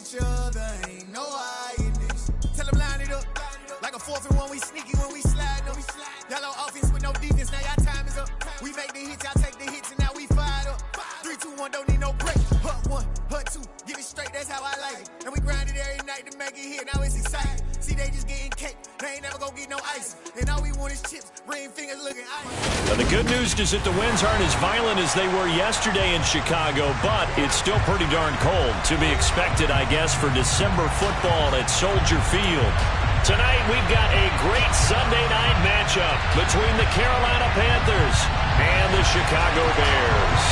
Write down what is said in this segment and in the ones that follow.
each other, ain't no hiding this. Tell them line it up, like a 4th and 1, we sneaky when we slide them. Yellow offense with no defense, now y'all time is up. We make the hits, y'all take the hits, and now we fired up. 3, 2, 1, don't need no break. Hut 1, hut 2, get it straight, that's how I like it. And we grind it every night to make it hit, now it's exciting. See, they just getting cake, they ain't never gonna get no ice. And all we want is chips, ring fingers looking ice. Now, the good news is that the winds aren't as violent as they were yesterday in Chicago, but it's still pretty darn cold. To be expected, I guess, for December football at Soldier Field. Tonight, we've got a great Sunday night matchup between the Carolina Panthers and the Chicago Bears.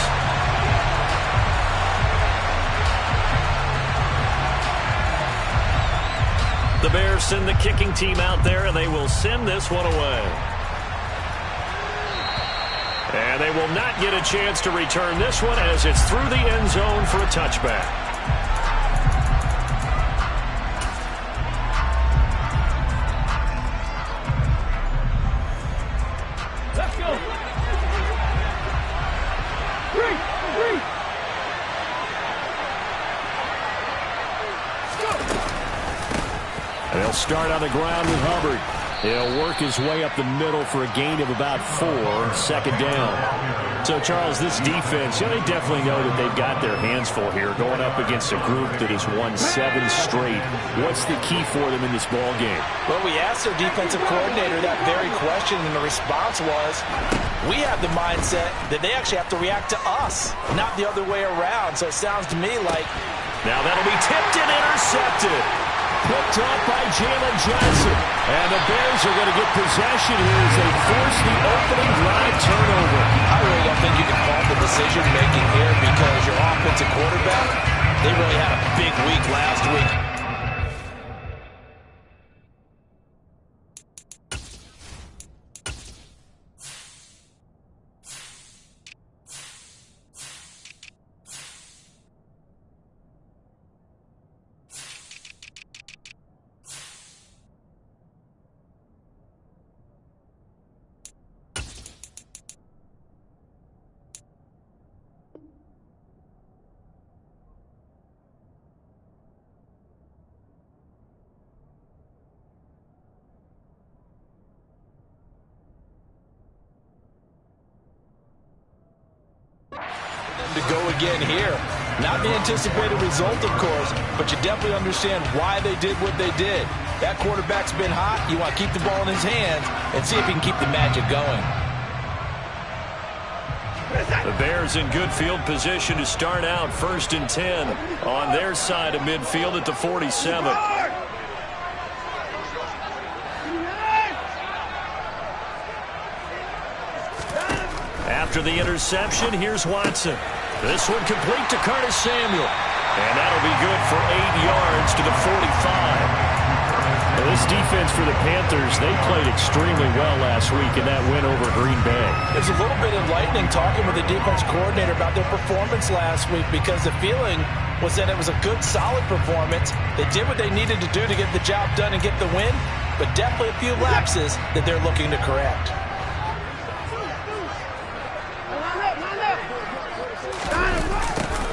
The Bears send the kicking team out there, and they will send this one away. And they will not get a chance to return this one as it's through the end zone for a touchback. Let's go. Three. And they'll start on the ground with Hubbard. He'll work his way up the middle for a gain of about 4, second down. So, Charles, this defense, they definitely know that they've got their hands full here going up against a group that has won 7 straight. What's the key for them in this ball game? Well, we asked their defensive coordinator that very question, and the response was, we have the mindset that they actually have to react to us, not the other way around. So it sounds to me like... Now that'll be tipped and intercepted. Picked up by Jalen Johnson. And the Bears are going to get possession here as they force the opening drive turnover. I really don't think you can fault the decision-making here because your offensive quarterback, they really had a big week last week. To go again here. Not the anticipated result, of course, but you definitely understand why they did what they did. That quarterback's been hot. You want to keep the ball in his hands and see if he can keep the magic going. The Bears in good field position to start out 1st and 10 on their side of midfield at the 47. After the interception, here's Watson. This one complete to Curtis Samuel. And that'll be good for 8 yards to the 45. Now, this defense for the Panthers, they played extremely well last week in that win over Green Bay. It was a little bit enlightening talking with the defense coordinator about their performance last week because the feeling was that it was a good, solid performance. They did what they needed to do to get the job done and get the win, but definitely a few lapses that they're looking to correct.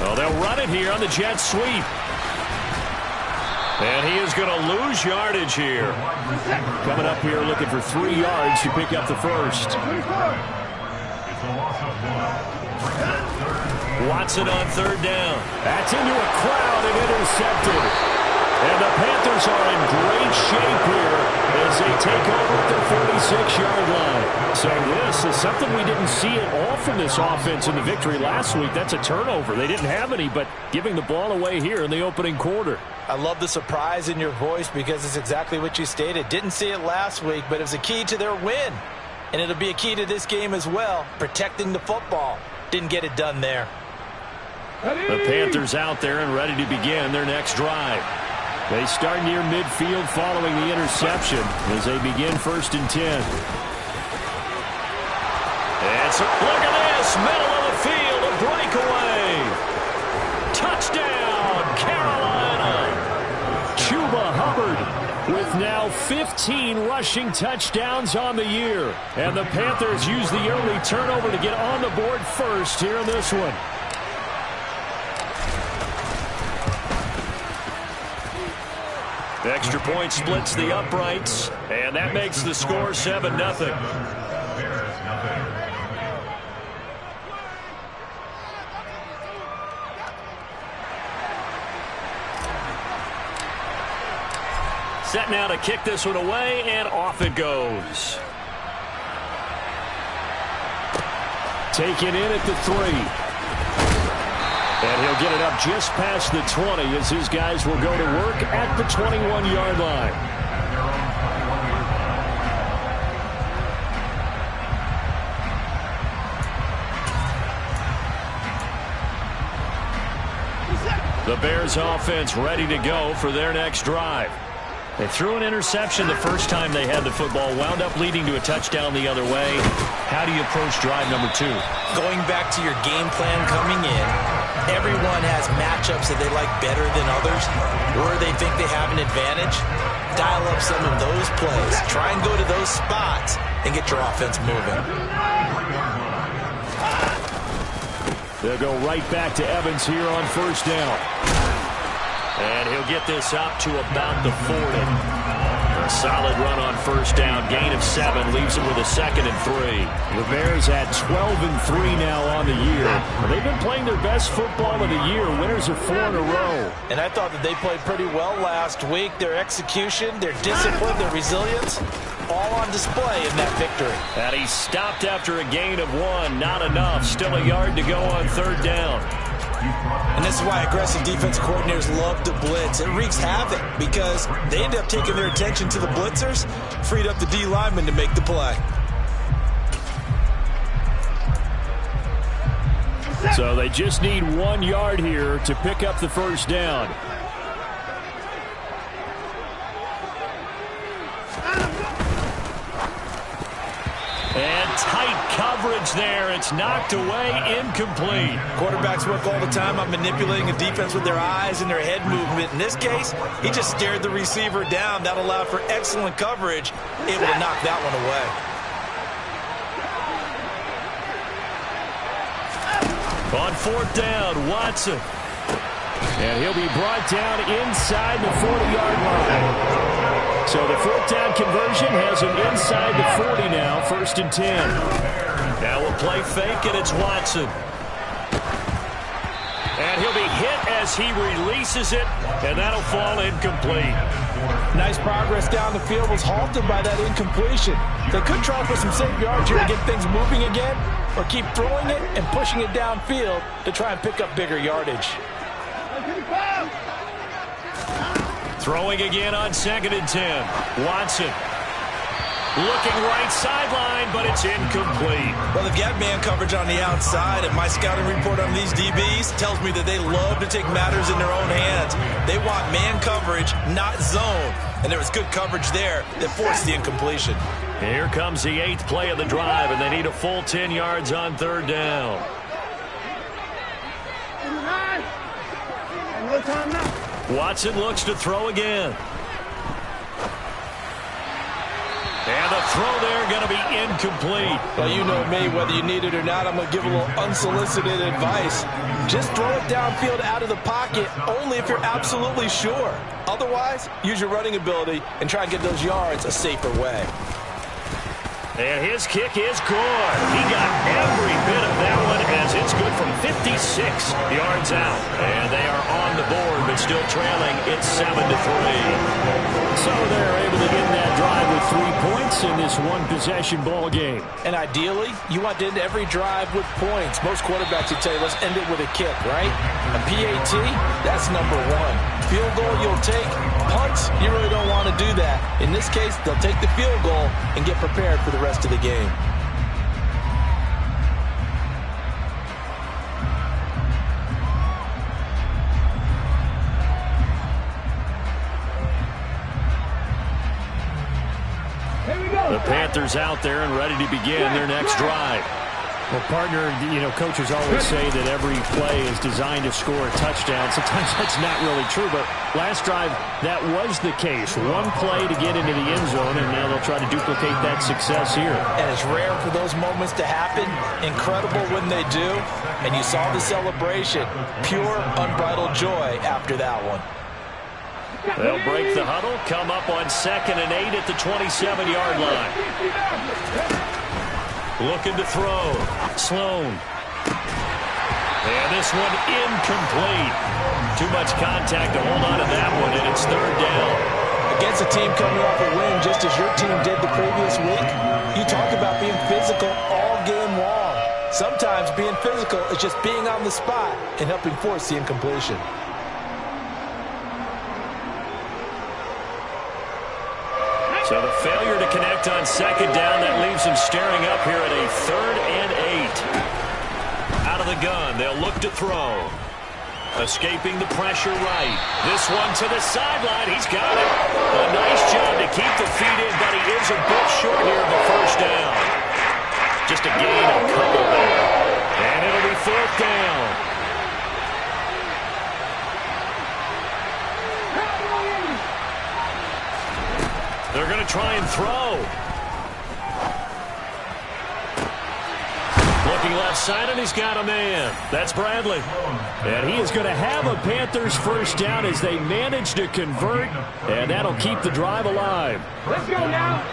Well, they'll run it here on the jet sweep. And he is going to lose yardage here. Coming up here looking for 3 yards to pick up the first. Watson on 3rd down. That's into a crowd and intercepted. And the Panthers are in great shape here as they take over at the 46-yard line. So this is something we didn't see at all from this offense in the victory last week. That's a turnover. They didn't have any, but giving the ball away here in the opening quarter. I love the surprise in your voice because it's exactly what you stated. Didn't see it last week, but it was a key to their win. And it'll be a key to this game as well, protecting the football. Didn't get it done there. The Panthers out there and ready to begin their next drive. They start near midfield following the interception as they begin 1st and 10. Look at this, middle of the field, a breakaway. Touchdown, Carolina. Chuba Hubbard with now 15 rushing touchdowns on the year. And the Panthers use the early turnover to get on the board first here in this one. The extra point splits the uprights, and that makes the score 7-0. Set now to kick this one away, and off it goes. Taken in at the 3. And he'll get it up just past the 20 as his guys will go to work at the 21-yard line. The Bears offense ready to go for their next drive. They threw an interception the first time they had the football, wound up leading to a touchdown the other way. How do you approach drive number 2? Going back to your game plan coming in, everyone has matchups that they like better than others, or they think they have an advantage. Dial up some of those plays. Try and go to those spots and get your offense moving. They'll go right back to Evans here on first down. And he'll get this up to about the 40. A solid run on first down. Gain of 7 leaves him with a 2nd and 3. The Bears at 12-3 now on the year. They've been playing their best football of the year. Winners of 4 in a row. And I thought that they played pretty well last week. Their execution, their discipline, their resilience, all on display in that victory. And he stopped after a gain of 1. Not enough. Still a yard to go on third down. And this is why aggressive defense coordinators love to blitz. It wreaks havoc because they end up taking their attention to the blitzers, freed up the D lineman to make the play. So they just need 1 yard here to pick up the first down. And tight coverage there. It's knocked away, incomplete. Quarterbacks work all the time on manipulating a defense with their eyes and their head movement. In this case, he just stared the receiver down. That allowed for excellent coverage, able to knock that one away. On fourth down, Watson. And he'll be brought down inside the 40-yard line. So the fourth down conversion has him inside the 40 now, 1st and 10. Now we'll play fake, and it's Watson. And he'll be hit as he releases it, and that'll fall incomplete. Nice progress down the field, was halted by that incompletion. They could try for some safe yards here to get things moving again, or keep throwing it and pushing it downfield to try and pick up bigger yardage. Throwing again on 2nd and 10. Watson looking right sideline, but it's incomplete. Well, they've got man coverage on the outside, and my scouting report on these DBs tells me that they love to take matters in their own hands. They want man coverage, not zone. And there was good coverage there that forced the incompletion. Here comes the 8th play of the drive, and they need a full 10 yards on third down. Watson looks to throw again. And the throw there going to be incomplete. Well, you know me, whether you need it or not, I'm going to give a little unsolicited advice. Just throw it downfield out of the pocket only if you're absolutely sure. Otherwise, use your running ability and try and get those yards a safer way. And his kick is good. He got every bit of that one as it's good from 56 yards out. And they are on the board, but still trailing. It's 7-3. So they're able to end that drive with 3 points in this one-possession ball game. And ideally, you want to end every drive with points. Most quarterbacks would tell you, let's end it with a kick, right? A PAT, that's number 1. Field goal you'll take. Punts, you really don't want to do that. In this case, they'll take the field goal and get prepared for the rest of the game. The Panthers out there and ready to begin their next drive. Well, partner, coaches always say that every play is designed to score a touchdown. Sometimes that's not really true, but last drive, that was the case. One play to get into the end zone, and now they'll try to duplicate that success here. And it's rare for those moments to happen. Incredible when they do. And you saw the celebration. Pure, unbridled joy after that one. They'll break the huddle, come up on 2nd and 8 at the 27-yard line. Looking to throw. Sloan. And this one incomplete. Too much contact to hold on to that one, and it's 3rd down. Against a team coming off a win just as your team did the previous week, you talk about being physical all game long. Sometimes being physical is just being on the spot and helping force the incompletion. So the failure to connect on 2nd down, that leaves them staring up here at a 3rd and 8. Out of the gun, they'll look to throw. Escaping the pressure right. This one to the sideline. He's got it. A nice job to keep the feet in, but he is a bit short here of the 1st down. Just a gain of a couple there. And it'll be 4th down. They're going to try and throw. Looking left side, and he's got a man. That's Bradley. And he is going to have a Panthers 1st down as they manage to convert, and that'll keep the drive alive. Let's go now.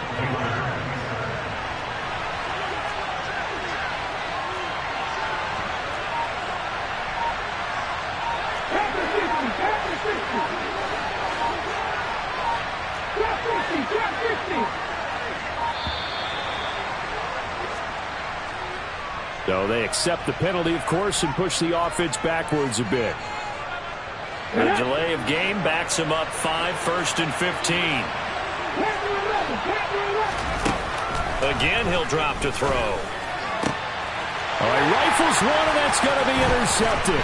So they accept the penalty, of course, and push the offense backwards a bit. The delay of game backs him up 5, 1st and 15. Again, he'll drop to throw. All right, rifles one, and that's going to be intercepted.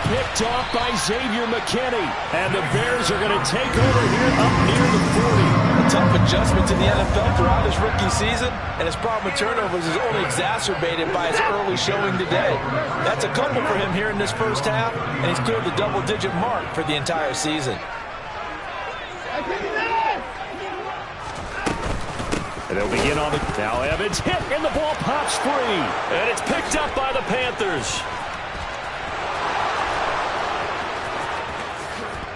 Picked off by Xavier McKinney. And the Bears are going to take over here up near the 40. A tough adjustment to the NFL throughout his rookie season, and his problem with turnovers is only exacerbated by his early showing today. That's a couple for him here in this 1st half, and he's cleared the double-digit mark for the entire season. And they'll begin on the... Now Evans hit, and the ball pops free. And it's picked up by the Panthers.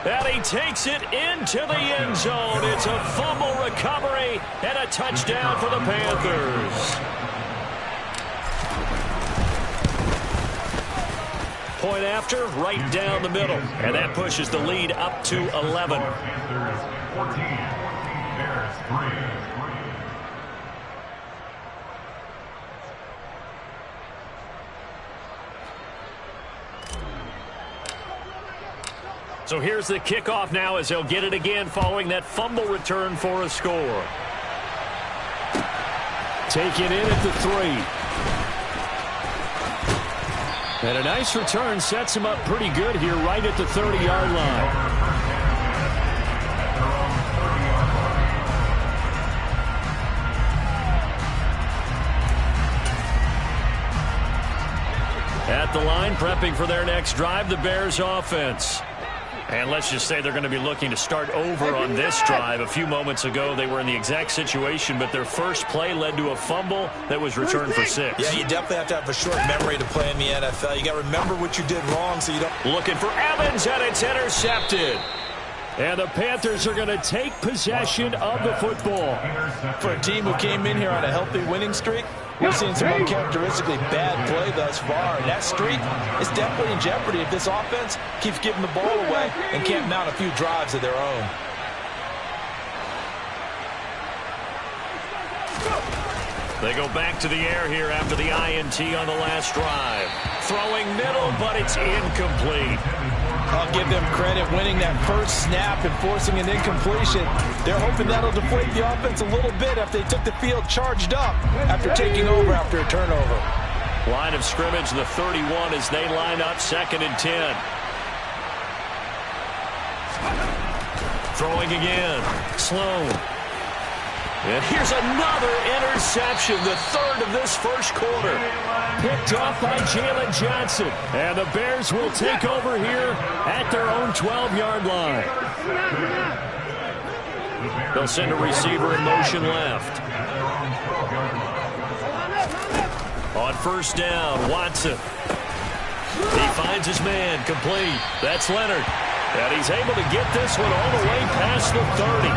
And he takes it into the end zone. It's a fumble recovery and a touchdown for the Panthers. Point after, right down the middle. And that pushes the lead up to 11. Panthers 14, Bears 3. So here's the kickoff now as they'll get it again following that fumble return for a score. Taken in at the 3. And a nice return sets him up pretty good here right at the 30-yard line. At the line, prepping for their next drive, the Bears offense. And let's just say they're going to be looking to start over on this drive. A few moments ago, they were in the exact situation, but their first play led to a fumble that was returned for 6. Yeah, you definitely have to have a short memory to play in the NFL. You got to remember what you did wrong so you don't... Looking for Evans, and it's intercepted. And the Panthers are going to take possession of the football. For a team who came in here on a healthy winning streak, we're seeing some uncharacteristically bad play thus far. And that streak is definitely in jeopardy if this offense keeps giving the ball away and can't mount a few drives of their own. They go back to the air here after the INT on the last drive. Throwing middle, but it's incomplete. I'll give them credit winning that first snap and forcing an incompletion. They're hoping that'll deflate the offense a little bit after they took the field charged up after taking over after a turnover. Line of scrimmage, the 31 as they line up 2nd and 10. Throwing again. Sloan. And here's another interception, the 3rd of this first quarter. Picked off by Jalen Johnson. And the Bears will take over here at their own 12-yard line. They'll send a receiver in motion left. On 1st down, Watson. He finds his man, complete. That's Leonard. And he's able to get this one all the way past the 30.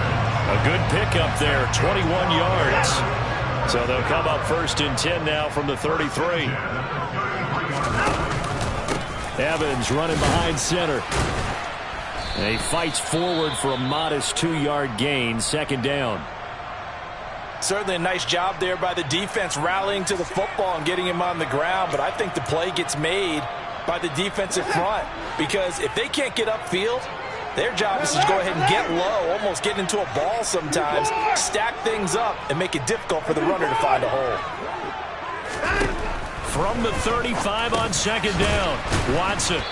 A good pickup there, 21 yards. So they'll come up 1st and 10 now from the 33. Evans running behind center. And he fights forward for a modest 2-yard gain, 2nd down. Certainly a nice job there by the defense rallying to the football and getting him on the ground, but I think the play gets made by the defensive front because if they can't get upfield, their job is to go ahead and get low, almost get into a ball sometimes, stack things up, and make it difficult for the runner to find a hole. From the 35 on 2nd down, Watson.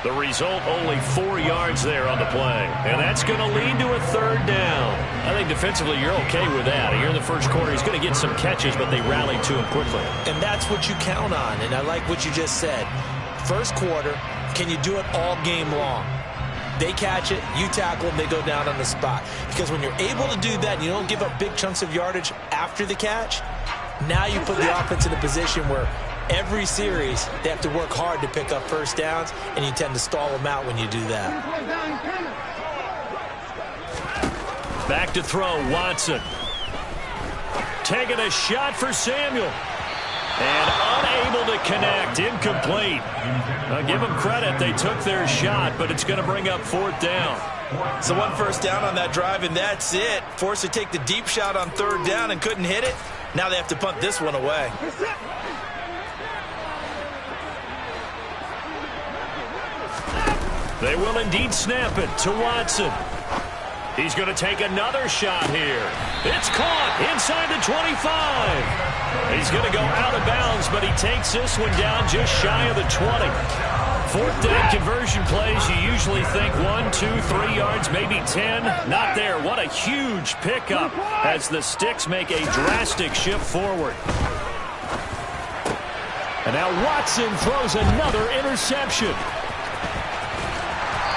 The result, only 4 yards there on the play. And that's going to lead to a 3rd down. I think defensively you're okay with that. Here in the first quarter, he's going to get some catches, but they rallied to him quickly. And that's what you count on, and I like what you just said. First quarter, can you do it all game long? They catch it, you tackle them, they go down on the spot. Because when you're able to do that, and you don't give up big chunks of yardage after the catch, now you put the offense in a position where every series, they have to work hard to pick up first downs, and you tend to stall them out when you do that. Back to throw, Watson. Taking a shot for Samuel. And unable to connect, incomplete. Give them credit, they took their shot, but it's going to bring up 4th down. So 1 first down on that drive, and that's it. Forced to take the deep shot on 3rd down and couldn't hit it. Now they have to punt this one away. They will indeed snap it to Watson. He's going to take another shot here. It's caught inside the 25. He's going to go out of bounds, but he takes this one down just shy of the 20. 4th down conversion plays, you usually think 1, 2, 3 yards, maybe 10. Not there. What a huge pickup as the Sticks make a drastic shift forward. And now Watson throws another interception.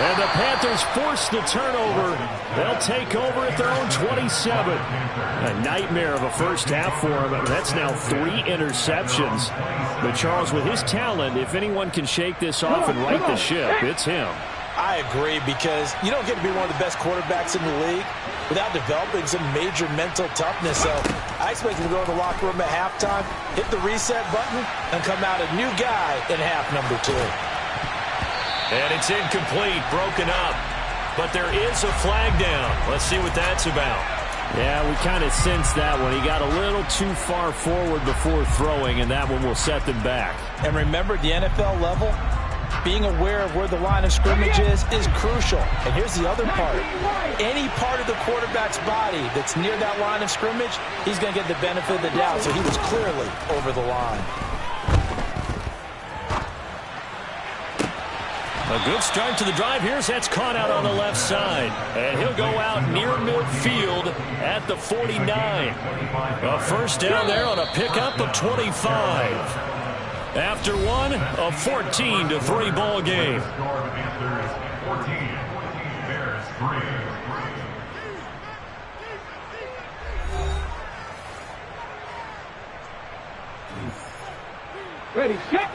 And the Panthers force the turnover. They'll take over at their own 27. A nightmare of a first half for him. That's now 3 interceptions. But Charles, with his talent, if anyone can shake this off and right the ship, it's him. I agree, because you don't get to be one of the best quarterbacks in the league without developing some major mental toughness. So I expect him to go in the locker room at halftime, hit the reset button, and come out a new guy in half number 2. And it's incomplete, broken up. But there is a flag down. Let's see what that's about. Yeah, we kind of sensed that one. He got a little too far forward before throwing, and that one will set them back. And remember, at the NFL level, being aware of where the line of scrimmage is crucial. And here's the other part. Any part of the quarterback's body that's near that line of scrimmage, he's going to get the benefit of the doubt. So he was clearly over the line. A good start to the drive. That's caught out on the left side. And he'll go out near midfield at the 49. A first down there on a pickup of 25. After one, a 14-3 ball game. Ready, set.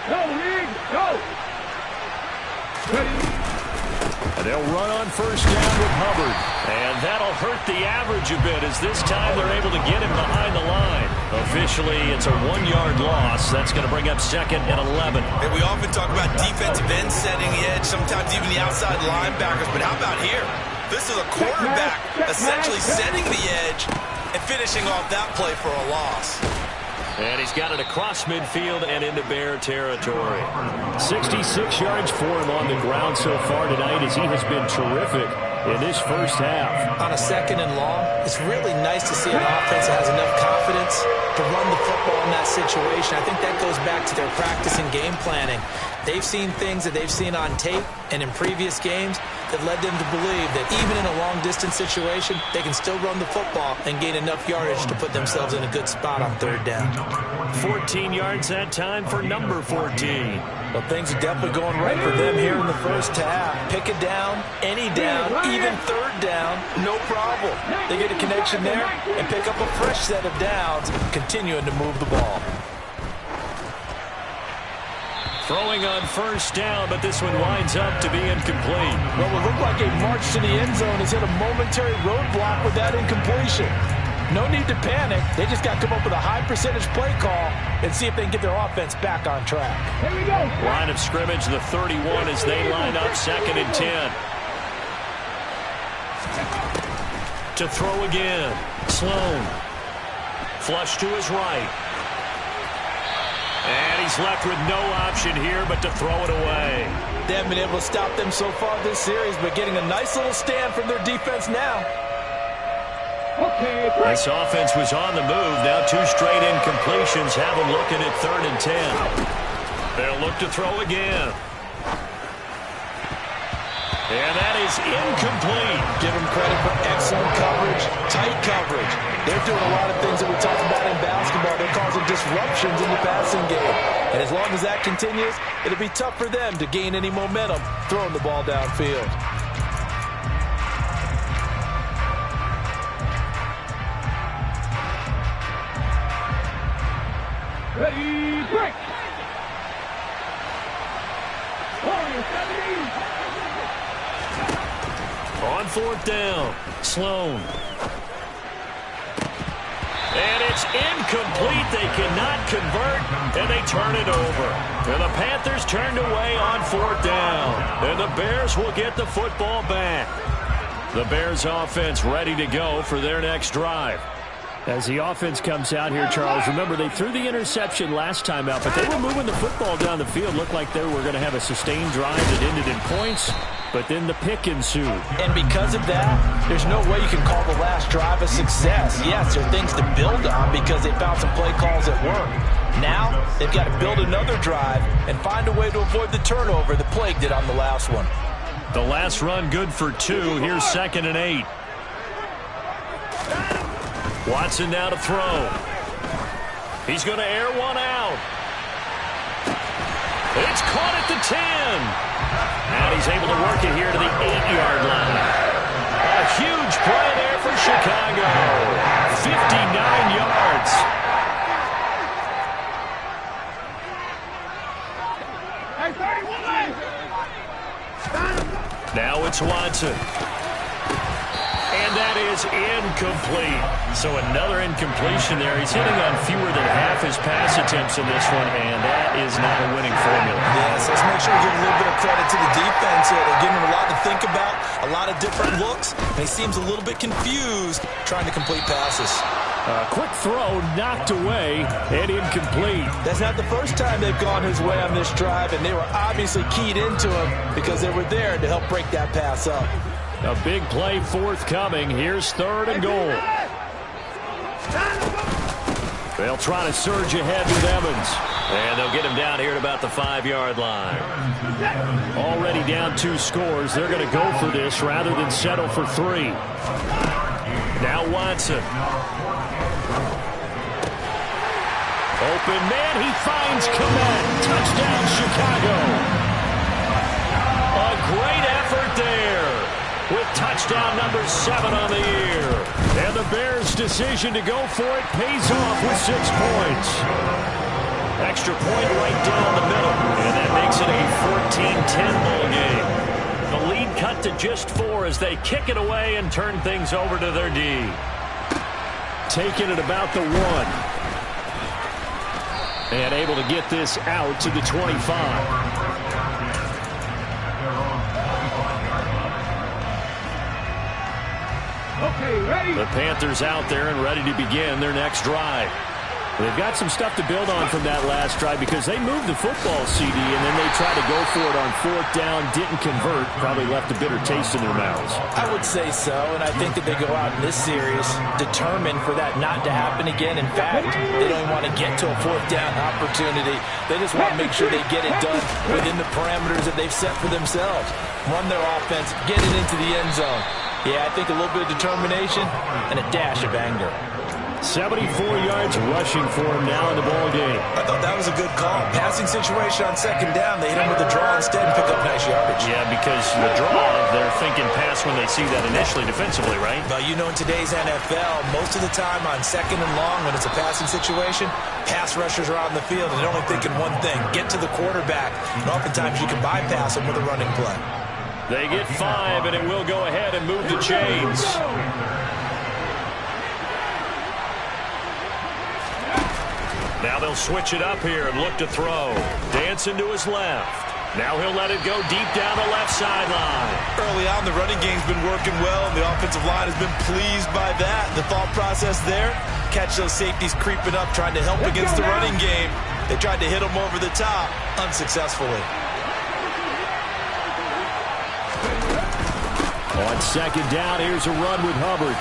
Go, Reed, go. Ready. And they'll run on first down with Hubbard. And that'll hurt the average a bit, as this time they're able to get him behind the line. Officially, it's a 1-yard loss. That's going to bring up 2nd and 11. And we often talk about defensive ends setting the edge, sometimes even the outside linebackers. But how about here? This is a quarterback essentially setting the edge and finishing off that play for a loss. And he's got it across midfield and into Bear territory. 66 yards for him on the ground so far tonight, as he has been terrific in this first half. On a 2nd and long, it's really nice to see an offense that has enough confidence to run the football in that situation. I think that goes back to their practice and game planning. They've seen things that they've seen on tape and in previous games that led them to believe that even in a long-distance situation, they can still run the football and gain enough yardage to put themselves in a good spot on 3rd down. 14 yards that time for number 14. Well, things are definitely going right for them here in the first half. Pick a down, any down, even 3rd down, no problem. They get a connection there and pick up a fresh set of downs, continuing to move the ball. Throwing on first down, but this one winds up to be incomplete. Well, what looked like a march to the end zone has hit a momentary roadblock with that incompletion. No need to panic. They just got to come up with a high percentage play call and see if they can get their offense back on track. Here we go. Line of scrimmage, the 31 as they line up 2nd and 10. To throw again. Sloan. Flush to his right. And he's left with no option here but to throw it away. They haven't been able to stop them so far this series, but getting a nice little stand from their defense now. Okay, This offense was on the move. Now 2 straight incompletions have them looking at 3rd and 10. They'll look to throw again. And that is incomplete. Give them credit for excellent coverage, tight coverage. They're doing a lot of things that we talked about in basketball. They're causing disruptions in the passing game. And as long as that continues, it'll be tough for them to gain any momentum throwing the ball downfield. ready, break. Warriors 70. On 4th down, Sloan. And it's incomplete. They cannot convert, and they turn it over. And the Panthers turned away on 4th down. And the Bears will get the football back. The Bears offense ready to go for their next drive. As the offense comes out here, Charles, remember they threw the interception last time out, but they were moving the football down the field. Looked like they were going to have a sustained drive that ended in points, but then the pick ensued. And because of that, there's no way you can call the last drive a success. Yes, there are things to build on because they found some play calls that work. Now, they've got to build another drive and find a way to avoid the turnover that plagued it on the last one. The last run good for 2. Here's 2nd and 8. Watson now to throw. He's going to air one out. It's caught at the 10. And he's able to work it here to the 8-yard line. A huge play there for Chicago. 59 yards. Now it's Watson. And that is incomplete. So another incompletion there. He's hitting on fewer than half his pass attempts in this one, and that is not a winning formula. Yes, let's make sure we give a little bit of credit to the defense here. They're giving him a lot to think about, a lot of different looks, and he seems a little bit confused trying to complete passes. Quick throw knocked away and incomplete. That's not the first time they've gone his way on this drive, and they were obviously keyed into him because they were there to help break that pass up. A big play forthcoming. Here's 3rd and goal. They'll try to surge ahead with Evans. And they'll get him down here at about the 5-yard line. Already down 2 scores. They're going to go for this rather than settle for 3. Now Watson. Open man. He finds Komet. Touchdown, Chicago. A great effort there, with touchdown number 7 on the year. And the Bears' decision to go for it pays off with 6 points. Extra point right down the middle, and that makes it a 14-10 ball game. The lead cut to just 4 as they kick it away and turn things over to their D. Taking it about the 1. And able to get this out to the 25. Okay, ready. The Panthers out there and ready to begin their next drive. They've got some stuff to build on from that last drive because they moved the football, CD, and then they tried to go for it on 4th down, didn't convert, probably left a bitter taste in their mouths. I would say so, and I think that they go out in this series determined for that not to happen again. In fact, they don't even want to get to a 4th down opportunity. They just want to make sure they get it done within the parameters that they've set for themselves. Run their offense, get it into the end zone. Yeah, I think a little bit of determination and a dash of anger. 74 yards rushing for him now in the ball game. I thought that was a good call. Passing situation on second down. They hit him with a draw instead and pick up nice yardage. Yeah, because the draw, they're thinking pass when they see that initially defensively, right? Well, you know, in today's NFL, most of the time on second and long when it's a passing situation, pass rushers are out in the field and they're only thinking one thing, get to the quarterback. And oftentimes you can bypass them with a running play. They get 5, and it will go ahead and move the chains. Now they'll switch it up here and look to throw. Dancing to his left. Now he'll let it go deep down the left sideline. Early on, the running game's been working well, and the offensive line has been pleased by that. The thought process there, catch those safeties creeping up, trying to help against the running game. They tried to hit them over the top, unsuccessfully. On second down, here's a run with Hubbard.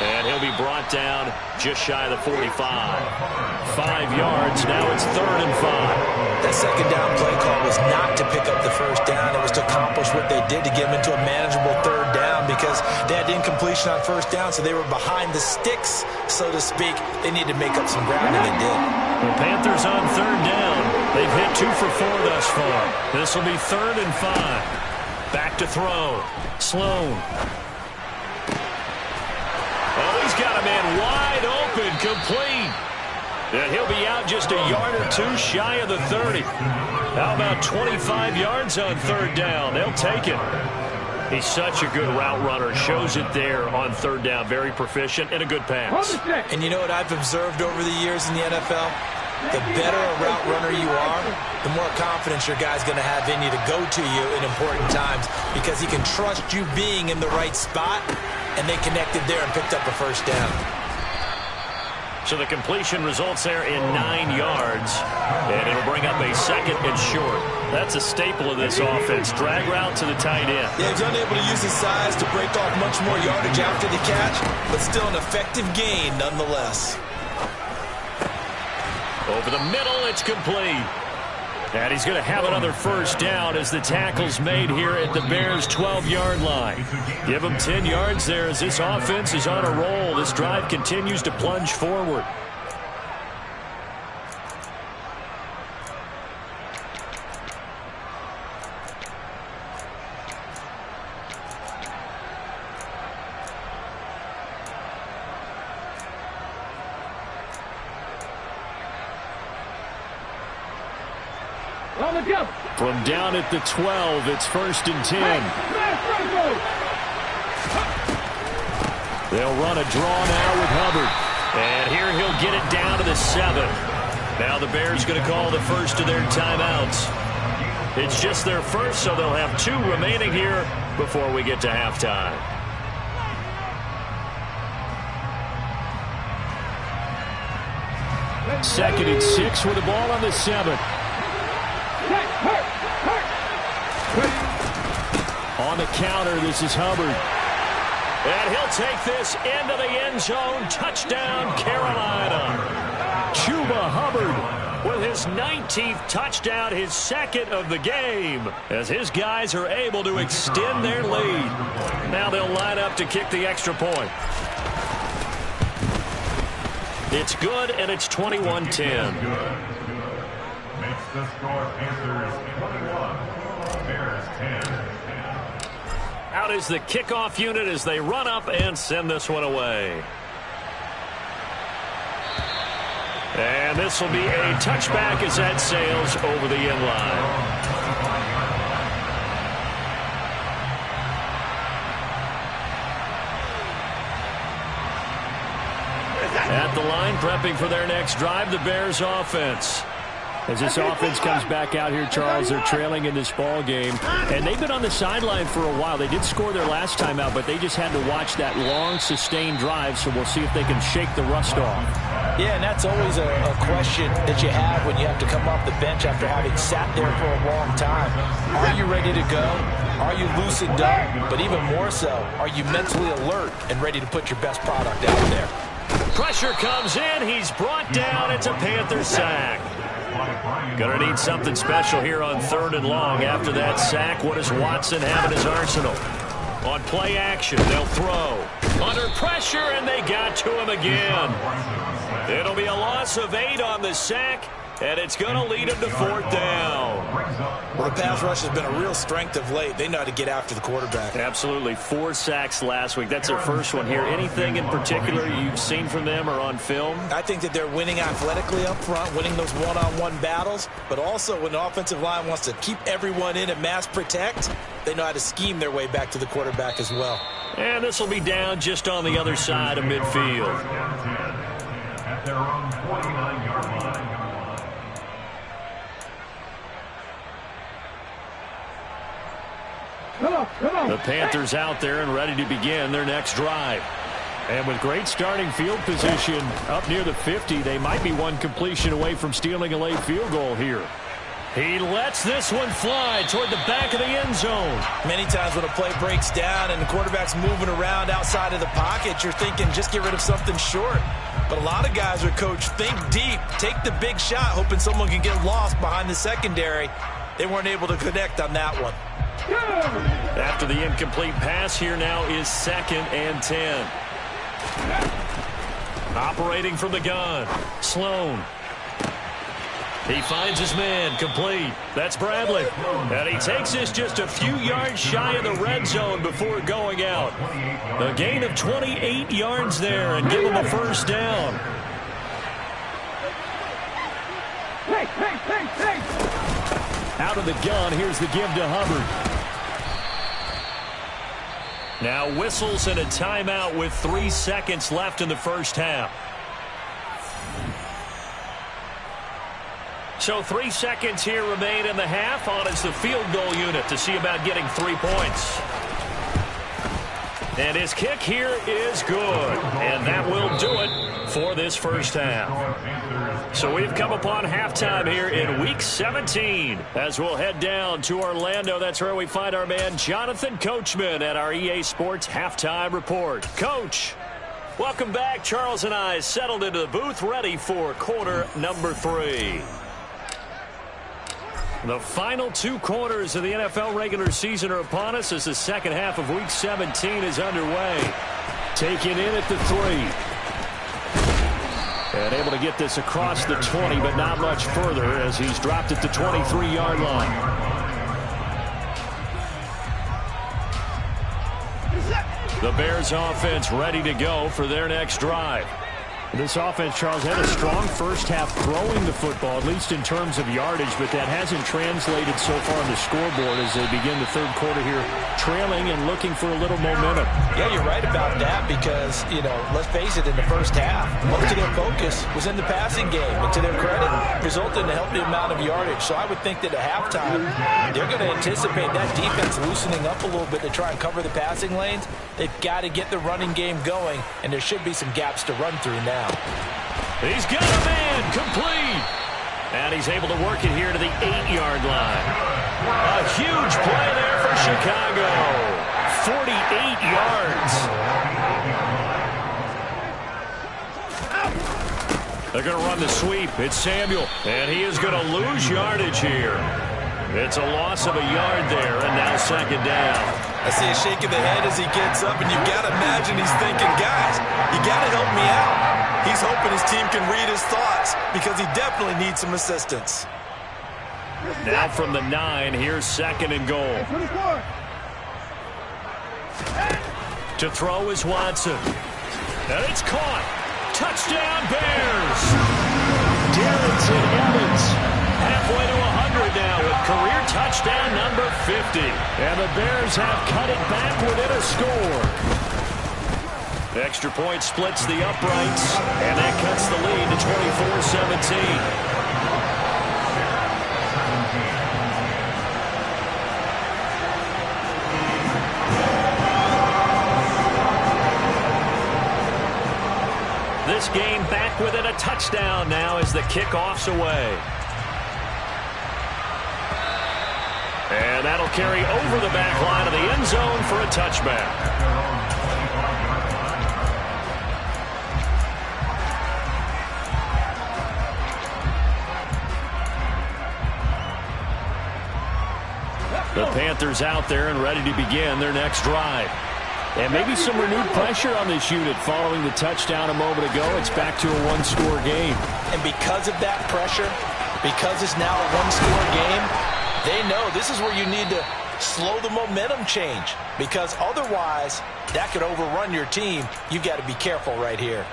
And he'll be brought down just shy of the 45. 5 yards. Now it's 3rd and 5. That second down play call was not to pick up the first down. It was to accomplish what they did to get them into a manageable 3rd down because they had incompletion on first down, so they were behind the sticks, so to speak. They needed to make up some ground, and they did. The Panthers on 3rd down. They've hit 2 for 4 thus far. This will be 3rd and 5. Back to throw. Sloan. Oh, he's got a man wide open, complete. And he'll be out just a yard or 2 shy of the 30. How about 25 yards on 3rd down? They'll take it. He's such a good route runner. Shows it there on 3rd down. Very proficient and a good pass. And you know what I've observed over the years in the NFL? The better a route runner you are, the more confidence your guy's going to have in you to go to you in important times because he can trust you being in the right spot, and they connected there and picked up a first down. So the completion results there in 9 yards, and it'll bring up a 2nd and short. That's a staple of this offense. Drag route to the tight end. Yeah, he's unable to use his size to break off much more yardage after the catch, but still an effective gain nonetheless. Over the middle, it's complete. And he's going to have another first down as the tackle's made here at the Bears' 12-yard line. Give him 10 yards there as this offense is on a roll. This drive continues to plunge forward. From down at the 12, it's 1st and 10. They'll run a draw now with Hubbard. And here he'll get it down to the 7. Now the Bears going to call the first of their timeouts. It's just their first, so they'll have 2 remaining here before we get to halftime. Second and 6 with the ball on the 7. On the counter, this is Hubbard. And he'll take this into the end zone. Touchdown, Carolina. Chuba Hubbard with his 19th touchdown, his 2nd of the game, as his guys are able to extend their lead. Now they'll line up to kick the extra point. It's good, and it's 21-10. Makes the score Panthers 21, Bears 10. Out is the kickoff unit as they run up and send this one away. And this will be a touchback as that sails over the end line. At the line, prepping for their next drive, the Bears offense. As this offense comes back out here, Charles, they're trailing in this ball game. And they've been on the sideline for a while. They did score their last time out, but they just had to watch that long, sustained drive, so we'll see if they can shake the rust off. Yeah, and that's always a question that you have when you have to come off the bench after having sat there for a long time. Are you ready to go? Are you loosened up? But even more so, are you mentally alert and ready to put your best product out there? Pressure comes in. He's brought down. It's a Panther sack. Gonna need something special here on 3rd and long. After that sack, what does Watson have in his arsenal? On play action, they'll throw. Under pressure, and they got to him again. It'll be a loss of 8 on the sack, and it's going to lead him to 4th down. Well, the pass rush has been a real strength of late. They know how to get after the quarterback. Absolutely. 4 sacks last week. That's their first one here. Anything in particular you've seen from them or on film? I think that they're winning athletically up front, winning those one-on-one battles, but also when the offensive line wants to keep everyone in and mass protect, they know how to scheme their way back to the quarterback as well. And this will be down just on the other side of midfield. At their own 49-yard line. The Panthers out there and ready to begin their next drive. And with great starting field position up near the 50, they might be one completion away from stealing a late field goal here. He lets this one fly toward the back of the end zone. Many times when a play breaks down and the quarterback's moving around outside of the pocket, you're thinking just get rid of something short. But a lot of guys are coached, think deep, take the big shot, hoping someone can get lost behind the secondary. They weren't able to connect on that one. After the incomplete pass, here now is 2nd and 10. Operating from the gun, Sloan. He finds his man, complete. That's Bradley. And he takes this just a few yards shy of the red zone before going out. A gain of 28 yards there and give him a 1st down. Out of the gun, here's the give to Hubbard. Now whistles and a timeout with 3 seconds left in the first half. So 3 seconds here remain in the half. On is the field goal unit to see about getting 3 points. And his kick here is good. And that will do it for this first half. So we've come upon halftime here in Week 17. As we'll head down to Orlando, that's where we find our man Jonathan Coachman at our EA Sports Halftime Report. Coach, welcome back. Charles and I settled into the booth ready for quarter number 3. The final 2 quarters of the NFL regular season are upon us as the second half of Week 17 is underway. Taken in at the 3. And able to get this across the 20, but not much further as he's dropped at the 23-yard line. The Bears offense ready to go for their next drive. This offense, Charles, had a strong first half throwing the football, at least in terms of yardage, but that hasn't translated so far on the scoreboard as they begin the third quarter here, trailing and looking for a little momentum. Yeah, you're right about that because, let's face it, in the first half, most of their focus was in the passing game. And to their credit, resulted in a healthy amount of yardage. So I would think that at halftime, they're going to anticipate that defense loosening up a little bit to try and cover the passing lanes. They've got to get the running game going, and there should be some gaps to run through now. He's got a man, complete. And he's able to work it here to the 8-yard line. A huge play there for Chicago. 48 yards. They're going to run the sweep. It's Samuel, and he is going to lose yardage here. It's a loss of a yard there, and now 2nd down. I see a shake of the head as he gets up, and you've got to imagine he's thinking, guys, you got to help me out. He's hoping his team can read his thoughts because he definitely needs some assistance. Now from the 9, here's 2nd and goal. To throw is Watson. And it's caught. Touchdown, Bears. Darrington Evans halfway to 100 now with career touchdown number 50. And the Bears have cut it back within a score. Extra point splits the uprights, and that cuts the lead to 24-17. This game back within a touchdown now as the kickoff's away. And that'll carry over the back line of the end zone for a touchback. The Panthers out there and ready to begin their next drive. And maybe some renewed pressure on this unit following the touchdown a moment ago. It's back to a one-score game. And because of that pressure, because it's now a one-score game, they know this is where you need to slow the momentum change, because otherwise that could overrun your team. You've got to be careful right here.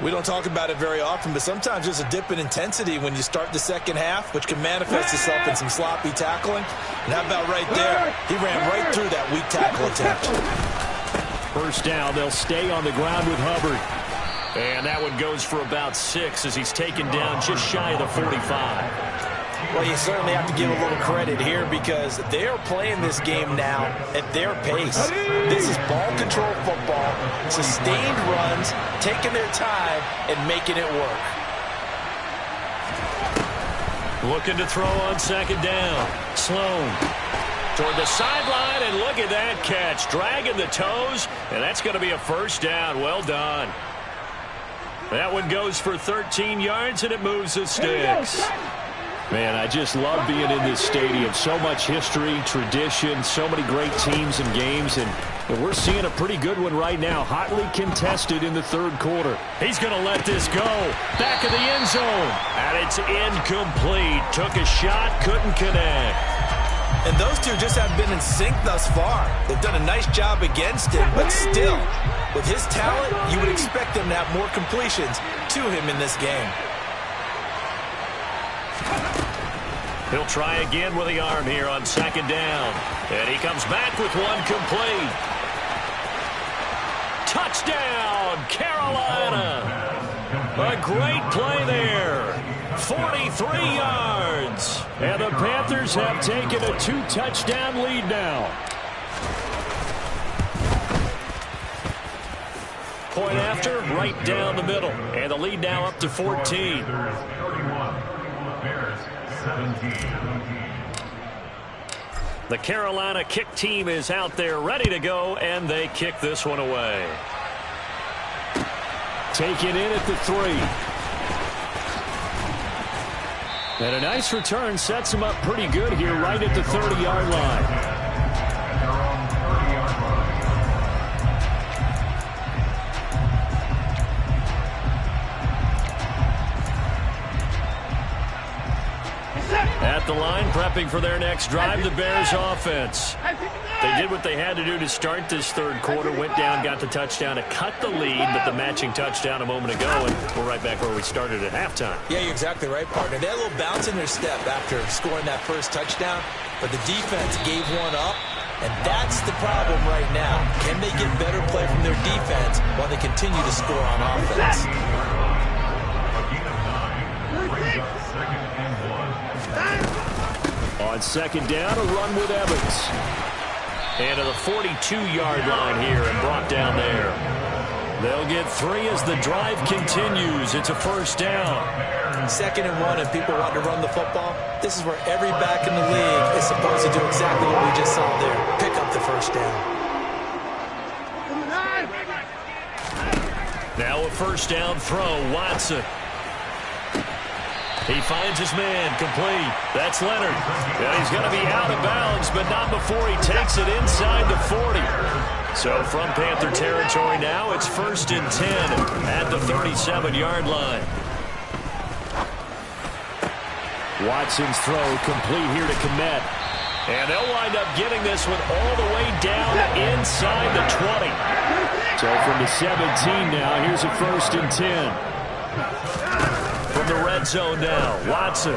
We don't talk about it very often, but sometimes there's a dip in intensity when you start the second half, which can manifest itself in some sloppy tackling. And how about right there? He ran right through that weak tackle attempt. First down, they'll stay on the ground with Hubbard. And that one goes for about 6 as he's taken down just shy of the 45. Well, you certainly have to give a little credit here because they're playing this game now at their pace. This is ball control football, sustained runs, taking their time and making it work. Looking to throw on second down. Sloan toward the sideline, and look at that catch. Dragging the toes, and that's going to be a first down. Well done. That one goes for 13 yards, and it moves the sticks. Man, I just love being in this stadium. So much history, tradition, so many great teams and games, and we're seeing a pretty good one right now. Hotly contested in the third quarter. He's going to let this go. Back of the end zone, and it's incomplete. Took a shot, couldn't connect. And those two just haven't been in sync thus far. They've done a nice job against him, but still, with his talent, you would expect them to have more completions to him in this game. He'll try again with the arm here on second down. And he comes back with one complete. Touchdown, Carolina. A great play there. 43 yards. And the Panthers have taken a 2-touchdown lead now. Point after, right down the middle. And the lead now up to 14. The Carolina kick team is out there ready to go, and they kick this one away. Take it in at the 3. And a nice return sets him up pretty good here right at the 30-yard line. At the line, prepping for their next drive, the Bears offense. They did what they had to do to start this third quarter, went down, got the touchdown to cut the lead, but the matching touchdown a moment ago, and we're right back where we started at halftime. Yeah, you're exactly right, partner. They had a little bounce in their step after scoring that first touchdown, but the defense gave one up, and that's the problem right now. Can they get better play from their defense while they continue to score on offense? On second down, a run with Evans. And to the 42-yard line here and brought down there. They'll get 3 as the drive continues. It's a first down. 2nd and 1, and people want to run the football. This is where every back in the league is supposed to do exactly what we just saw there. Pick up the first down. Now a first down throw, Watson. He finds his man, complete. That's Leonard. And he's going to be out of bounds, but not before he takes it inside the 40. So from Panther territory now, it's 1st and 10 at the 37-yard line. Watson's throw complete here to Kmet. And they'll wind up getting this one all the way down inside the 20. So from the 17 now, here's a 1st and 10. From the red zone now, Watson.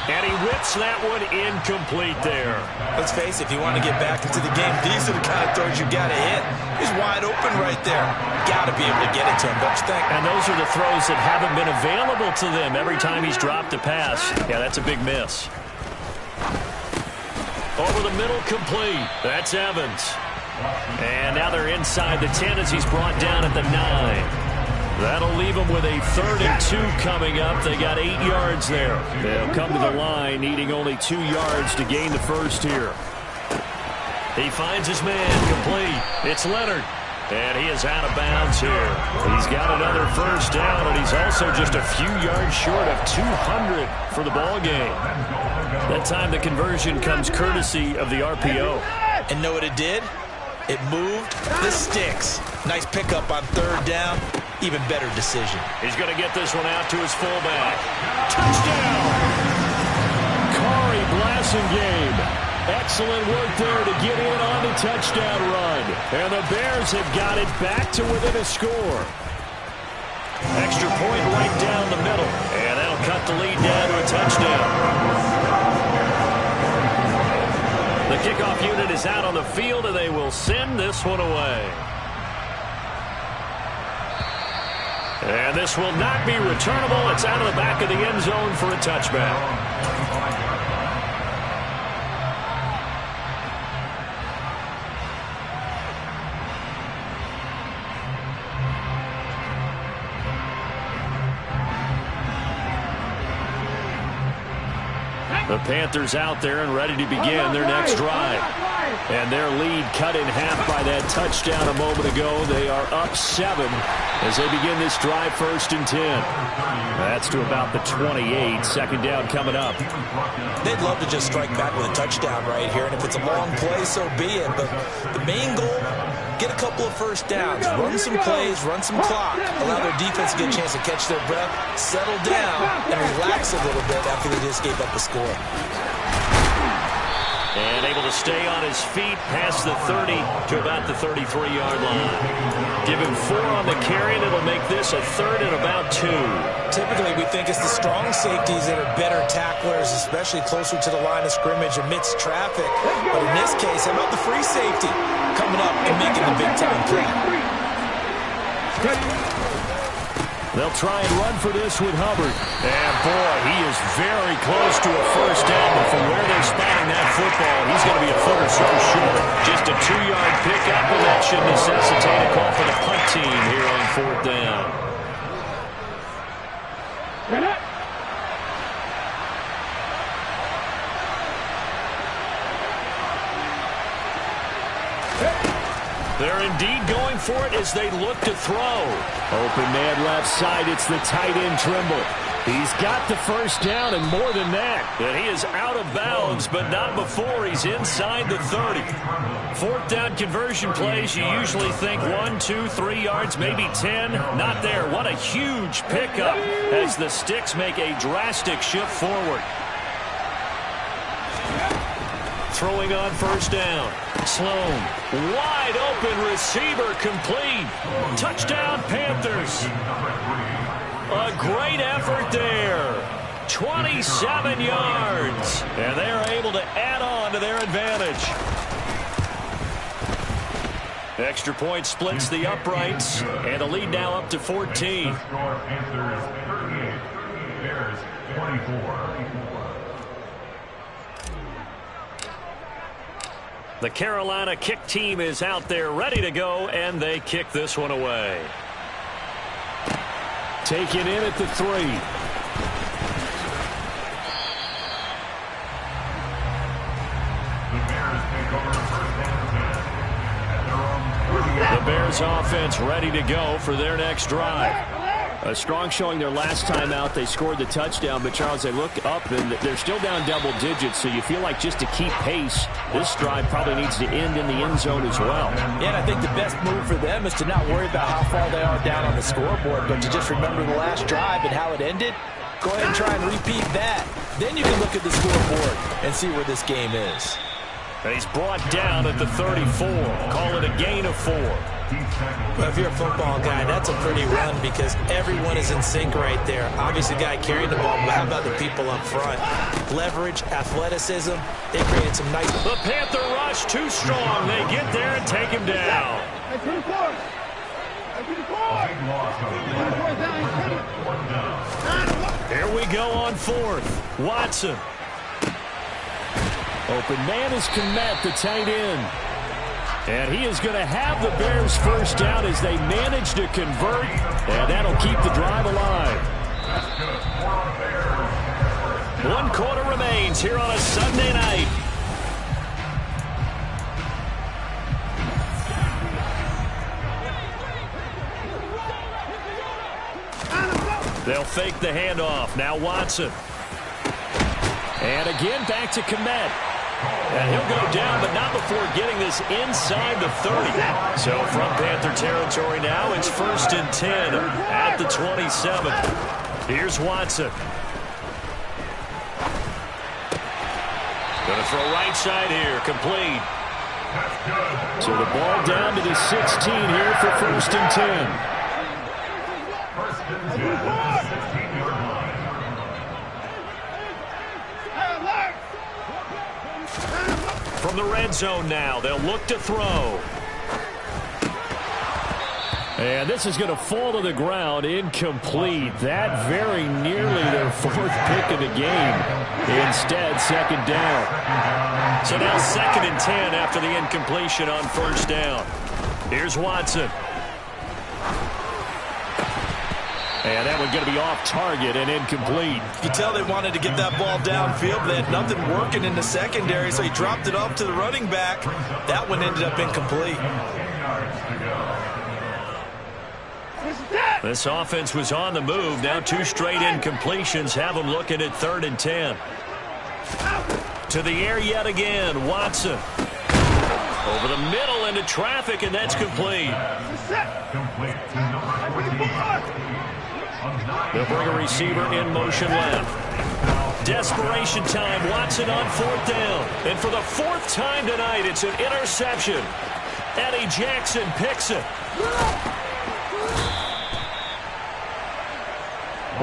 And he whips that one incomplete there. Let's face it, if you want to get back into the game, these are the kind of throws you got to hit. He's wide open right there. Got to be able to get it to him, don't you think? And those are the throws that haven't been available to them every time he's dropped a pass. Yeah, that's a big miss. Over the middle, complete. That's Evans. And now they're inside the 10 as he's brought down at the 9. That'll leave them with a 3rd and 2 coming up. They got 8 yards there. They'll come to the line, needing only 2 yards to gain the first here. He finds his man, complete. It's Leonard. And he is out of bounds here. He's got another first down, and he's also just a few yards short of 200 for the ball game. That time the conversion comes courtesy of the RPO. And know what it did? It moved the sticks. Nice pickup on third down. Even better decision. He's going to get this one out to his fullback. Touchdown! Corey Blasingame. Excellent work there to get in on the touchdown run. And the Bears have got it back to within a score. Extra point right down the middle. And that'll cut the lead down to a touchdown. The kickoff unit is out on the field, and they will send this one away. And this will not be returnable. It's out of the back of the end zone for a touchback. The Panthers out there and ready to begin their next drive. And their lead cut in half by that touchdown a moment ago. They are up 7 as they begin this drive, 1st and 10. That's to about the 28. Second down coming up. They'd love to just strike back with a touchdown right here. And if it's a long play, so be it. But the main goal, get a couple of first downs. Run some plays, run some clock. Allow their defense to get a chance to catch their breath, settle down, and relax a little bit after they just gave up the score. And able to stay on his feet past the 30 to about the 33-yard line. Give him 4 on the carry, and it'll make this a 3rd and about 2. Typically, we think it's the strong safeties that are better tacklers, especially closer to the line of scrimmage amidst traffic. But in this case, how about the free safety coming up and making the big-time play? They'll try and run for this with Hubbard. And, boy, he is very close to a first down. But from where they're spotting that football, he's going to be a foot or so short. Just a 2-yard pickup, and that should necessitate a call for the punt team here on 4th down. They're indeed going for it as they look to throw. Open man left side. It's the tight end Trimble. He's got the first down and more than that. And he is out of bounds, but not before he's inside the 30. 4th down conversion plays, you usually think 1, 2, 3 yards, maybe 10. Not there. What a huge pickup as the Sticks make a drastic shift forward. Throwing on first down. Sloan, wide open receiver, complete. Touchdown, Panthers. A great effort there. 27 yards. And they are able to add on to their advantage. Extra point splits the uprights. And a lead now up to 14. Panthers 38, Bears 24. The Carolina kick team is out there ready to go, and they kick this one away. Taken in at the 3. The Bears offense ready to go for their next drive. A strong showing their last time out. They scored the touchdown, but, Charles, they look up, and they're still down double digits, so you feel like just to keep pace, this drive probably needs to end in the end zone as well. Yeah, and I think the best move for them is to not worry about how far they are down on the scoreboard, but to just remember the last drive and how it ended. Go ahead and try and repeat that. Then you can look at the scoreboard and see where this game is. And he's brought down at the 34. Call it a gain of 4. Well, if you're a football guy, that's a pretty run because everyone is in sync right there. Obviously, the guy carrying the ball, but how about the people up front? Leverage, athleticism, they created some nice... The Panther rush too strong. They get there and take him down. Here we go on 4th. Watson. Open man is Kmet, the tight end. And he is going to have the Bears first down as they manage to convert. And that'll keep the drive alive. 1 quarter remains here on a Sunday night. They'll fake the handoff. Now Watson. And again back to Kmet. And he'll go down, but not before getting this inside the 30. So from Panther territory now, it's 1st and 10 at the 27. Here's Watson. Going to throw right side here, complete. So the ball down to the 16 here for 1st and 10. First and 10 at the 16-yard line. From the red zone now, they'll look to throw. And this is going to fall to the ground, incomplete. That very nearly their 4th pick of the game. Instead, 2nd down. So now 2nd and 10 after the incompletion on 1st down. Here's Watson. And that one's going to be off target and incomplete. You can tell they wanted to get that ball downfield, but they had nothing working in the secondary, so he dropped it off to the running back. That one ended up incomplete. This offense was on the move. Now 2 straight incompletions have them looking at 3rd and 10. To the air yet again, Watson. Over the middle into traffic, and that's complete. Complete to number 48. They'll bring a receiver in motion left. Desperation time. Watson on 4th down. And for the 4th time tonight, it's an interception. Eddie Jackson picks it.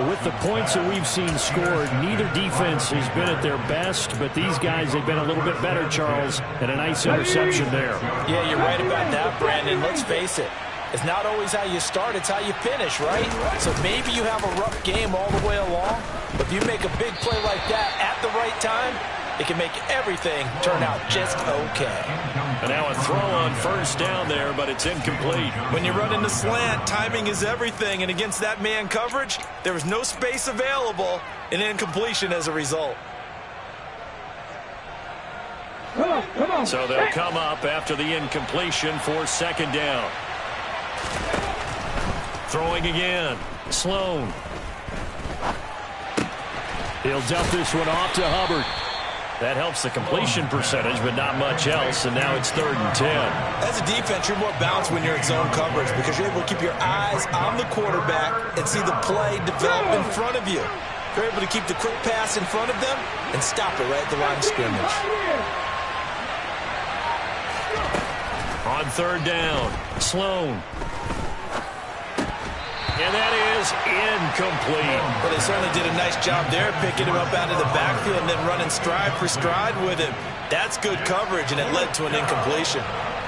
With the points that we've seen scored, neither defense has been at their best, but these guys have been a little bit better, Charles, and a nice interception there. Yeah, you're right about that, Brandon. Let's face it. It's not always how you start, it's how you finish, right? So maybe you have a rough game all the way along, but if you make a big play like that at the right time, it can make everything turn out just okay. And now a throw on 1st down there, but it's incomplete. When you run into slant, timing is everything, and against that man coverage, there was no space available, and incompletion as a result. Come on. So they'll come up after the incompletion for 2nd down. Throwing again. Sloan. He'll dump this one off to Hubbard. That helps the completion percentage, but not much else, and now it's 3rd and 10. As a defense, you're more balanced when you're in zone coverage because you're able to keep your eyes on the quarterback and see the play develop in front of you. You're able to keep the quick pass in front of them and stop it right at the line of scrimmage. On 3rd down, Sloan. And that is incomplete. Well, they certainly did a nice job there, picking him up out of the backfield and then running stride for stride with him. That's good coverage, and it led to an incompletion.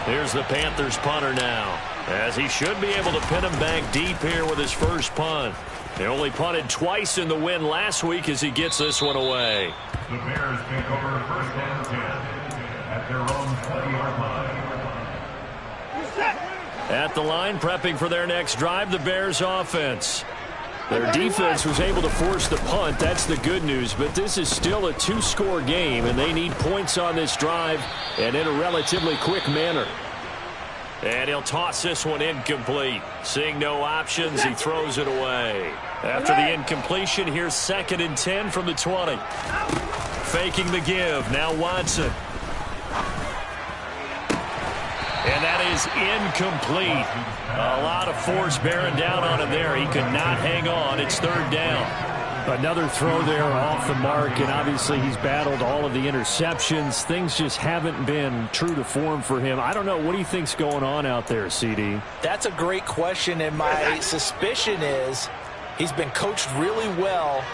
Here's the Panthers punter now, as he should be able to pin him back deep here with his first punt. They only punted twice in the win last week as he gets this one away. The Bears take over 1st and 10 at their own 20-yard line. At the line, prepping for their next drive, the Bears offense. Their defense was able to force the punt. That's the good news, but this is still a 2-score game, and they need points on this drive and in a relatively quick manner. And he'll toss this one incomplete. Seeing no options, he throws it away. After the incompletion, here's 2nd and 10 from the 20. Faking the give, now Watson. And that is incomplete. A lot of force bearing down on him there. He could not hang on. It's 3rd down. Another throw there off the mark, and obviously he's battled all of the interceptions. Things just haven't been true to form for him. I don't know. What do you think's going on out there, CD? That's a great question, and my suspicion is he's been coached really well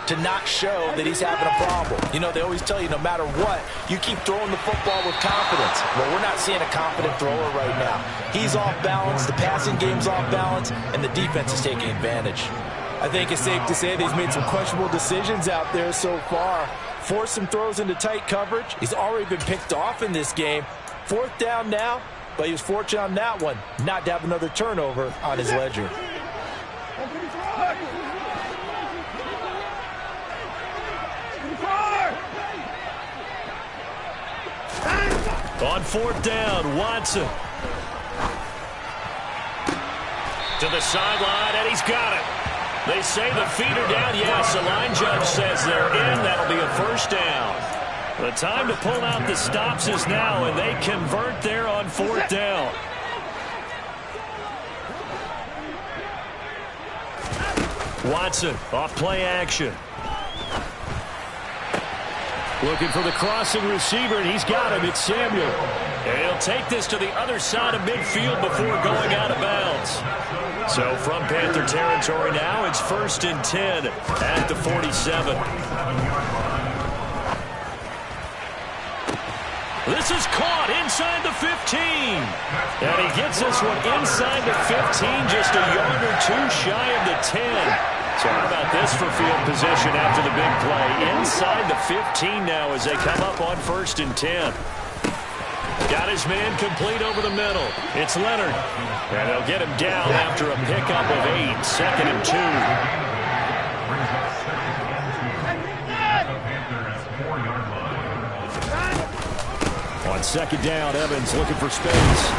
to not show that he's having a problem. You know, they always tell you no matter what, you keep throwing the football with confidence. Well, we're not seeing a confident thrower right now. He's off balance, the passing game's off balance, and the defense is taking advantage. I think it's safe to say that he's made some questionable decisions out there so far. Forced some throws into tight coverage. He's already been picked off in this game. 4th down now, but he was fortunate on that one not to have another turnover on his ledger. On 4th down, Watson. To the sideline, and he's got it. They say the feet are down. Yes, the line judge says they're in. That'll be a 1st down. The time to pull out the stops is now, and they convert there on 4th down. Watson off play action. Looking for the crossing receiver, and he's got him. It's Samuel. And he'll take this to the other side of midfield before going out of bounds. So from Panther territory now, it's 1st and 10 at the 47. This is caught inside the 15. And he gets this one inside the 15, just a yard or two shy of the 10. So how about this for field position after the big play? Inside the 15 now as they come up on 1st and 10. Got his man complete over the middle. It's Leonard. And they'll get him down after a pickup of 8. 2nd and 2. On 2nd down, Evans looking for space.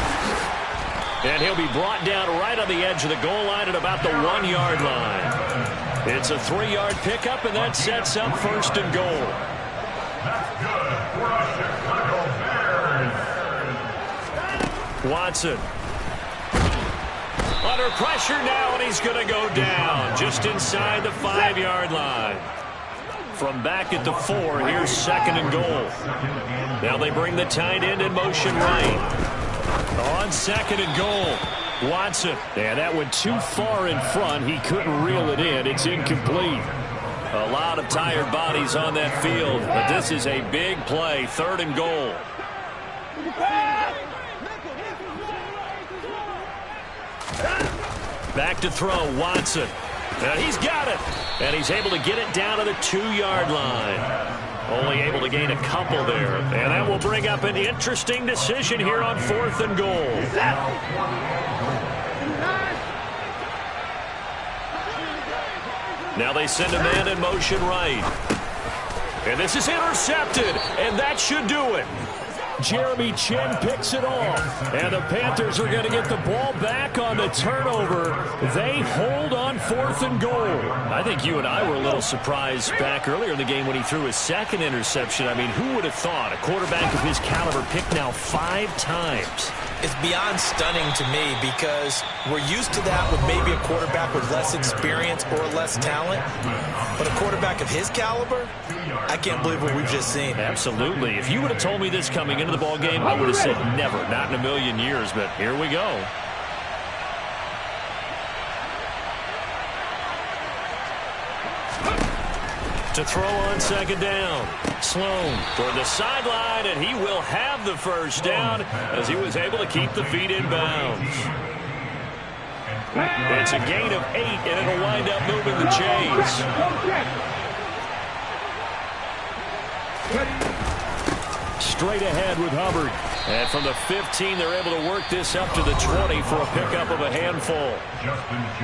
And he'll be brought down right on the edge of the goal line at about the 1-yard line. It's a 3-yard pickup, and that sets up 1st and goal. Watson. Under pressure now, and he's going to go down just inside the 5-yard line. From back at the 4, here's 2nd and goal. Now they bring the tight end in motion right. On 2nd and goal, Watson. And that went too far in front. He couldn't reel it in. It's incomplete. A lot of tired bodies on that field, but this is a big play. 3rd and goal. Back to throw, Watson. And he's got it. And he's able to get it down to the 2-yard line. Only able to gain a couple there. And that will bring up an interesting decision here on 4th and goal. Now they send a man in motion right. And this is intercepted. And that should do it. Jeremy Chin picks it off. And the Panthers are going to get the ball back on the turnover. They hold on 4th and goal. I think you and I were a little surprised back earlier in the game when he threw his 2nd interception. I mean, who would have thought a quarterback of his caliber picked now 5 times? It's beyond stunning to me because we're used to that with maybe a quarterback with less experience or less talent. But a quarterback of his caliber, I can't believe what we've just seen. Absolutely. If you would have told me this coming into the ball game, I would have said never, not in a million years. But here we go. To throw on 2nd down. Sloan toward the sideline, and he will have the 1st down as he was able to keep the feet in bounds. It's a gain of 8, and it'll wind up moving the chains. Straight ahead with Hubbard. And from the 15, they're able to work this up to the 20 for a pickup of a handful.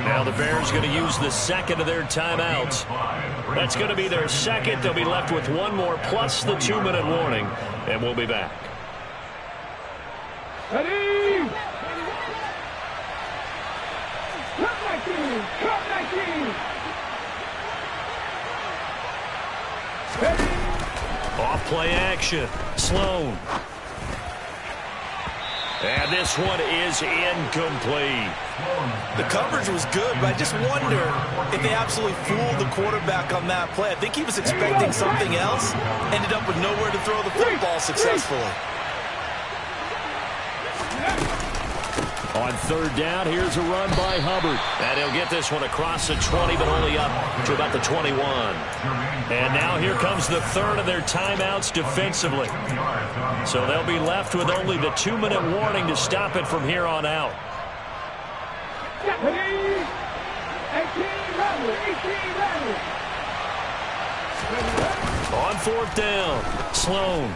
Now the Bears going to use the 2nd of their timeouts. That's going to be their 2nd. They'll be left with 1 more plus the 2-minute warning. And we'll be back. Ready? Cut my team! Cut my team! Ready? Off play action. Sloan. And this one is incomplete. The coverage was good, but I just wonder if they absolutely fooled the quarterback on that play. I think he was expecting something else. Ended up with nowhere to throw the football successfully. On 3rd down, here's a run by Hubbard. And he'll get this one across the 20, but only up to about the 21. And now here comes the 3rd of their timeouts defensively. So they'll be left with only the 2-minute warning to stop it from here on out. 18 On 4th down, Sloan.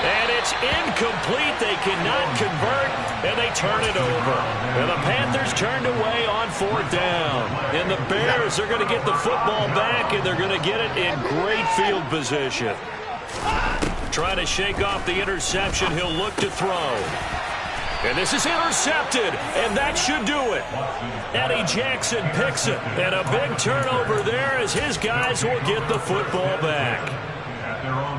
And it's incomplete. They cannot convert, and they turn it over. And the Panthers turned away on 4th down. And the Bears are going to get the football back, and they're going to get it in great field position. Trying to shake off the interception. He'll look to throw. And this is intercepted, and that should do it. Eddie Jackson picks it, and a big turnover there as his guys will get the football back.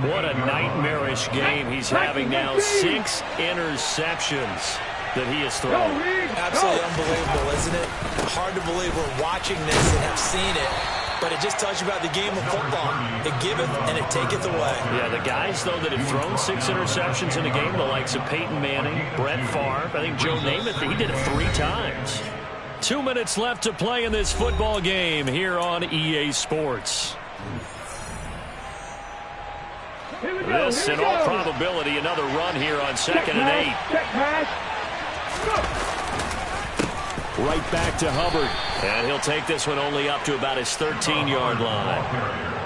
What a nightmarish game he's having now. 6 interceptions that he has thrown. Absolutely unbelievable, isn't it? Hard to believe we're watching this and have seen it, but it just tells you about the game of football. It giveth and it taketh away. Yeah, the guys, though, that have thrown 6 interceptions in a game, the likes of Peyton Manning, Brett Favre, I think Joe Namath, he did it 3 times. 2 minutes left to play in this football game here on EA Sports. This, in all probability, another run here on 2nd and 8. Right back to Hubbard. And he'll take this one only up to about his 13-yard line.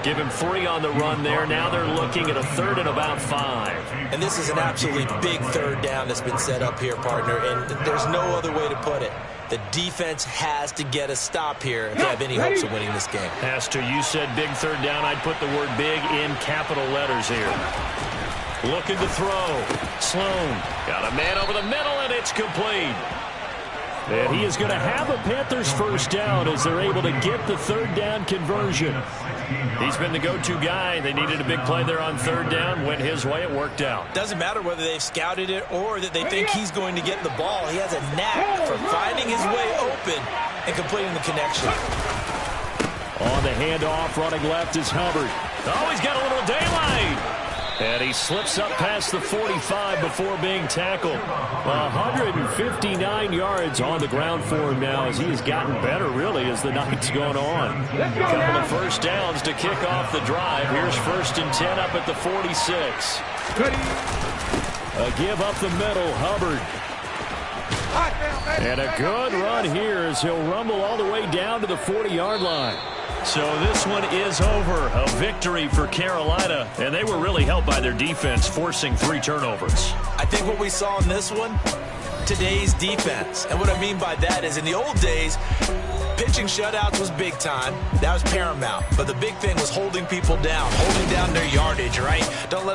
Give him 3 on the run there. Now they're looking at a 3rd and about 5. And this is an absolutely big 3rd down that's been set up here, partner. And there's no other way to put it. The defense has to get a stop here if they have any hopes of winning this game. Has to. You said big 3rd down. I'd put the word big in capital letters here. Looking to throw. Sloan got a man over the middle, and it's complete. And he is going to have a Panthers first down as they're able to get the 3rd down conversion. He's been the go-to guy. They needed a big play there on 3rd down. Went his way. It worked out. Doesn't matter whether they've scouted it or that they think he's going to get the ball. He has a knack for finding his way open and completing the connection. On the handoff, running left is Hubbard. Oh, he's got a little daylight. And he slips up past the 45 before being tackled. 159 yards on the ground for him now as he has gotten better, really, as the night's gone on. A couple of first downs to kick off the drive. Here's 1st and 10 up at the 46. A give up the middle, Hubbard. And a good run here as he'll rumble all the way down to the 40-yard line. So this one is over. A victory for Carolina. And they were really helped by their defense, forcing 3 turnovers. I think what we saw in this one, today's defense. And what I mean by that is in the old days, pitching shutouts was big time. That was paramount. But the big thing was holding people down, holding down their yardage, right? Don't let them